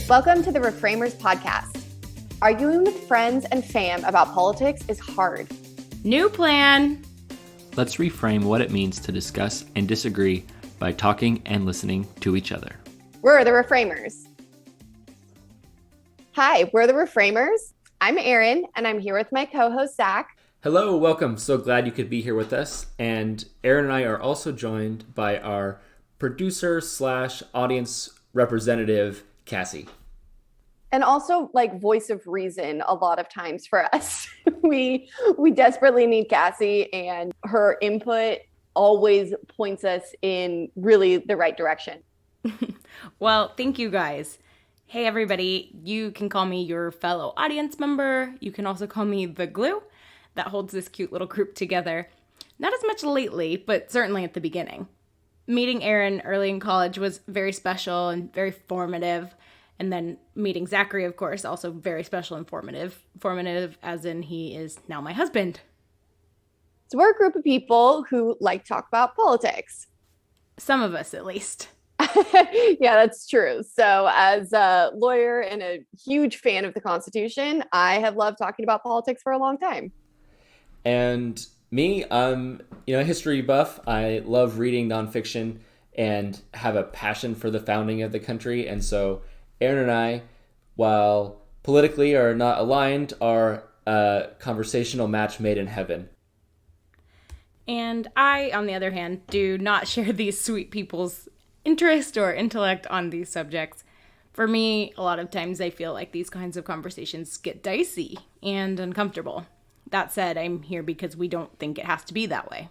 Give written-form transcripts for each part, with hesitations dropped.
Welcome to the Reframers podcast. Arguing with friends and fam about politics is hard. New plan. Let's reframe what it means to discuss and disagree by talking and listening to each other. We're the Reframers. Hi, we're the Reframers. I'm Erin, and I'm here with my co-host, Zach. Hello, welcome. So glad you could be here with us. And Erin and I are also joined by our producer / audience representative, Kassie. And also, voice of reason a lot of times for us. we desperately need Kassie, and her input always points us in really the right direction. Well, thank you guys. Hey, everybody. You can call me your fellow audience member. You can also call me the glue that holds this cute little group together. Not as much lately, but certainly at the beginning. Meeting Erin early in college was very special and very formative. And then meeting Zachary, of course, also very special and formative. Formative as in he is now my husband. So we're a group of people who like to talk about politics. Some of us, at least. Yeah, that's true. So as a lawyer and a huge fan of the Constitution, I have loved talking about politics for a long time. And me, I'm a history buff. I love reading nonfiction and have a passion for the founding of the country. And so Erin and I, while politically are not aligned, are a conversational match made in heaven. And I, on the other hand, do not share these sweet people's interest or intellect on these subjects. For me, a lot of times I feel like these kinds of conversations get dicey and uncomfortable. That said, I'm here because we don't think it has to be that way.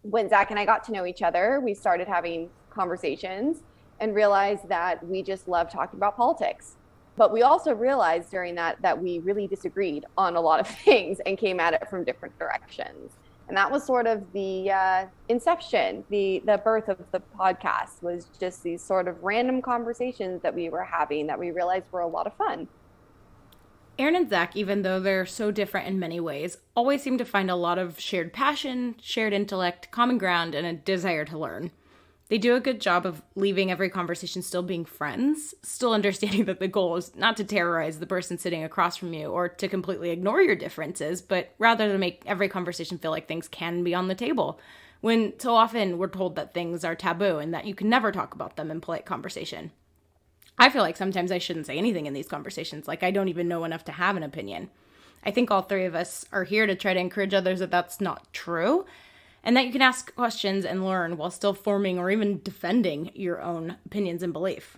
When Zach and I got to know each other, we started having conversations and realized that we just love talking about politics. But we also realized during that we really disagreed on a lot of things and came at it from different directions. And that was sort of the inception, the birth of the podcast, was just these sort of random conversations that we were having that we realized were a lot of fun. Erin and Zach, even though they're so different in many ways, always seem to find a lot of shared passion, shared intellect, common ground, and a desire to learn. They do a good job of leaving every conversation still being friends, still understanding that the goal is not to terrorize the person sitting across from you or to completely ignore your differences, but rather to make every conversation feel like things can be on the table, when so often we're told that things are taboo and that you can never talk about them in polite conversation. I feel like sometimes I shouldn't say anything in these conversations, like I don't even know enough to have an opinion. I think all three of us are here to try to encourage others that that's not true, and that you can ask questions and learn while still forming or even defending your own opinions and belief.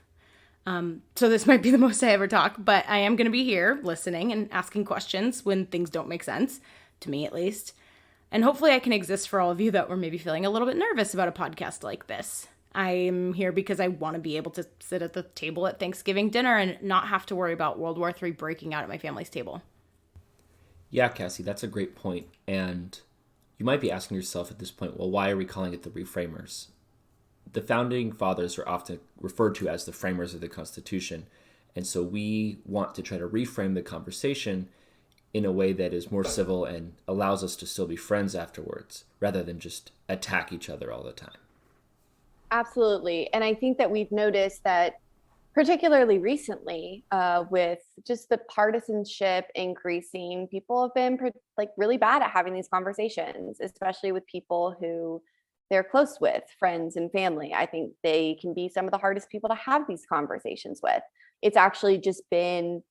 So this might be the most I ever talk, but I am going to be here listening and asking questions when things don't make sense, to me at least. And hopefully I can exist for all of you that were maybe feeling a little bit nervous about a podcast like this. I'm here because I want to be able to sit at the table at Thanksgiving dinner and not have to worry about World War III breaking out at my family's table. Yeah, Kassie, that's a great point. And you might be asking yourself at this point, well, why are we calling it the Reframers? The founding fathers are often referred to as the framers of the Constitution. And so we want to try to reframe the conversation in a way that is more civil and allows us to still be friends afterwards, rather than just attack each other all the time. Absolutely. And I think that we've noticed that particularly recently, with just the partisanship increasing, people have been really bad at having these conversations, especially with people who they're close with, friends and family. I think they can be some of the hardest people to have these conversations with. It's actually just been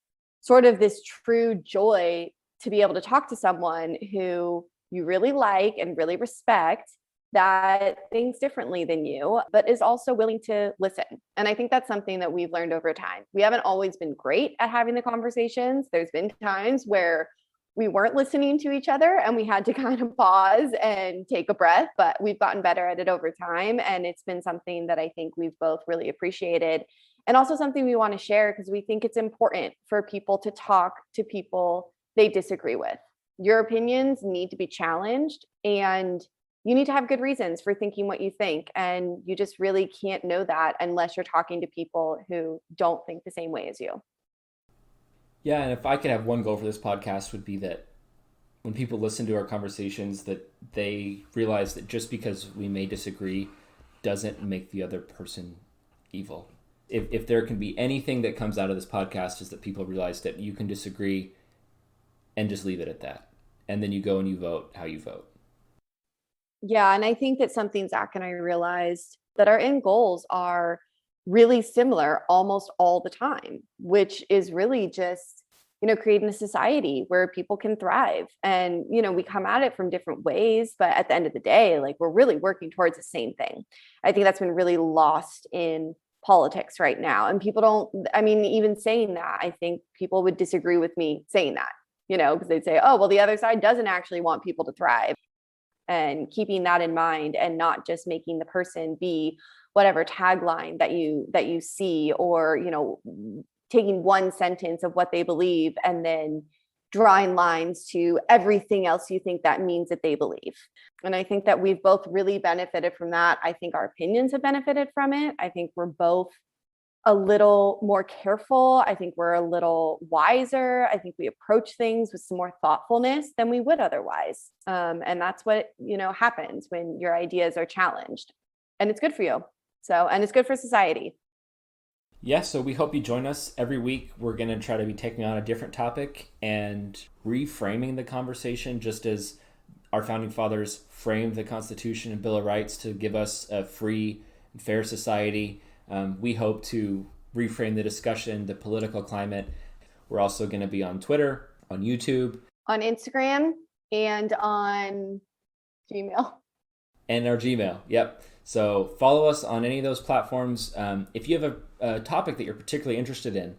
sort of this true joy to be able to talk to someone who you really like and really respect, that thinks differently than you, but is also willing to listen. And I think that's something that we've learned over time. We haven't always been great at having the conversations. There's been times where we weren't listening to each other and we had to kind of pause and take a breath, but we've gotten better at it over time. And it's been something that I think we've both really appreciated, and also something we want to share because we think it's important for people to talk to people they disagree with. Your opinions need to be challenged, and you need to have good reasons for thinking what you think. And you just really can't know that unless you're talking to people who don't think the same way as you. Yeah, and if I could have one goal for this podcast, would be that when people listen to our conversations, that they realize that just because we may disagree doesn't make the other person evil. if there can be anything that comes out of this podcast is that people realize that you can disagree and just leave it at that. And then you go and you vote how you vote. Yeah. And I think that something Zach and I realized that our end goals are really similar almost all the time, which is really just, creating a society where people can thrive. And, we come at it from different ways, but at the end of the day, like, we're really working towards the same thing. I think that's been really lost in politics right now. And even saying that, I think people would disagree with me saying that, because they'd say, oh, well, the other side doesn't actually want people to thrive. And keeping that in mind and not just making the person be whatever tagline that you see, or, taking one sentence of what they believe and then drawing lines to everything else you think that means that they believe. And I think that we've both really benefited from that. I think our opinions have benefited from it. I think we're both a little more careful. I think we're a little wiser. I think we approach things with some more thoughtfulness than we would otherwise. And that's what, happens when your ideas are challenged. And it's good for you. And it's good for society. Yeah, so we hope you join us every week. We're going to try to be taking on a different topic and reframing the conversation, just as our founding fathers framed the Constitution and Bill of Rights to give us a free and fair society. We hope to reframe the discussion, the political climate. We're also going to be on Twitter, on YouTube, on Instagram, and on Gmail. And our Gmail, yep. So follow us on any of those platforms. If you have a topic that you're particularly interested in,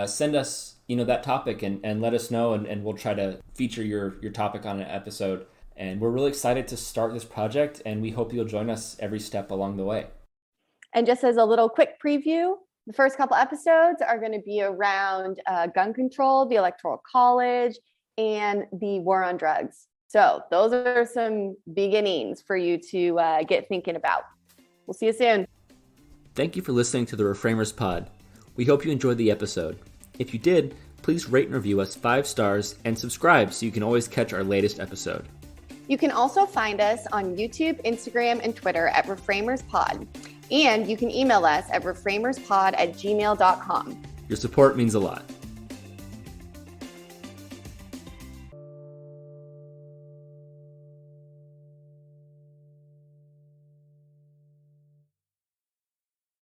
send us that topic and let us know, and we'll try to feature your topic on an episode. And we're really excited to start this project, and we hope you'll join us every step along the way. And just as a little quick preview, the first couple episodes are going to be around gun control, the Electoral College, and the war on drugs. So those are some beginnings for you to get thinking about. We'll see you soon. Thank you for listening to the Reframers Pod. We hope you enjoyed the episode. If you did, please rate and review us 5 stars and subscribe so you can always catch our latest episode. You can also find us on YouTube, Instagram, and Twitter at Reframers Pod. And you can email us at reframerspod@gmail.com. Your support means a lot.